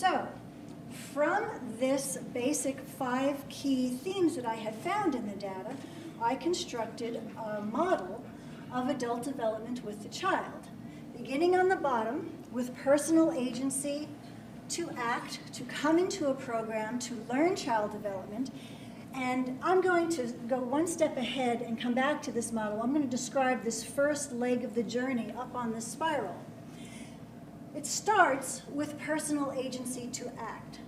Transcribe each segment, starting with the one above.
So, from this basic 5 key themes that I had found in the data, I constructed a model of adult development with the child, beginning on the bottom with personal agency to act, to come into a program, to learn child development. And I'm going to go one step ahead and come back to this model. I'm going to describe this first leg of the journey up on this spiral. It starts with personal agency to act.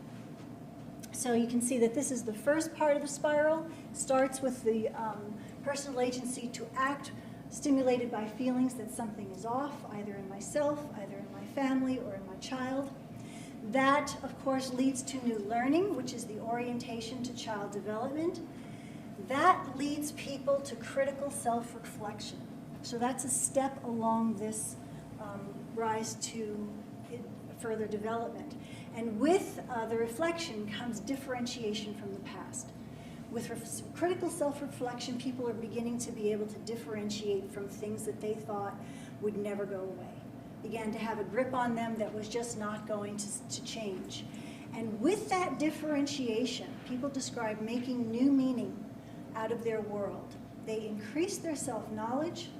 So you can see that this is the first part of the spiral. It starts with the personal agency to act, stimulated by feelings that something is off, either in myself, either in my family, or in my child. That, of course, leads to new learning, which is the orientation to child development. That leads people to critical self-reflection. So that's a step along this rise to further development. And with the reflection comes differentiation from the past. With critical self-reflection, people are beginning to be able to differentiate from things that they thought would never go away. Began to have a grip on them that was just not going to change. And with that differentiation, people describe making new meaning out of their world. They increased their self-knowledge,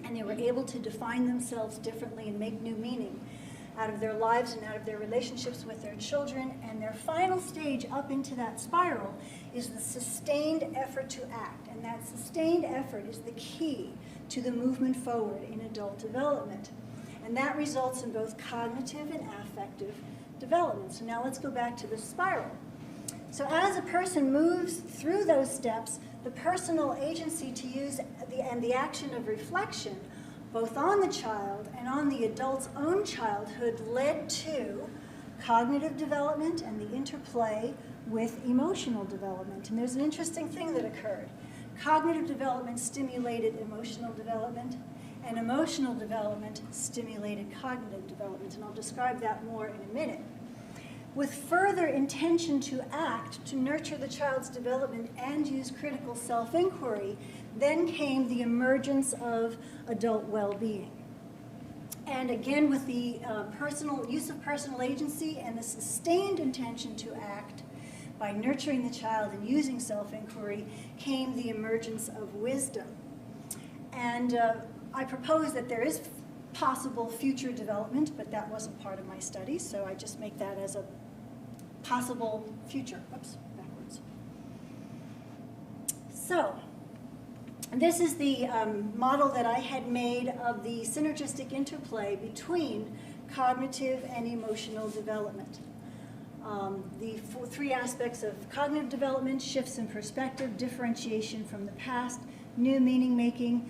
and they were able to define themselves differently and make new meaning out of their lives and out of their relationships with their children. And their final stage up into that spiral is the sustained effort to act. And that sustained effort is the key to the movement forward in adult development. And that results in both cognitive and affective development. So now let's go back to the spiral. So as a person moves through those steps, the personal agency to use the action of reflection, both on the child and on the adult's own childhood, led to cognitive development and the interplay with emotional development. And there's an interesting thing that occurred. Cognitive development stimulated emotional development, and emotional development stimulated cognitive development, and I'll describe that more in a minute. With further intention to act, to nurture the child's development and use critical self-inquiry, then came the emergence of adult well-being. And again, with the use of personal agency and the sustained intention to act, by nurturing the child and using self-inquiry, came the emergence of wisdom. And I propose that there is possible future development, but that wasn't part of my study, so I just make that as a possible future. Oops, backwards. So, this is the model that I had made of the synergistic interplay between cognitive and emotional development. The 3 aspects of cognitive development: shifts in perspective, differentiation from the past, new meaning making,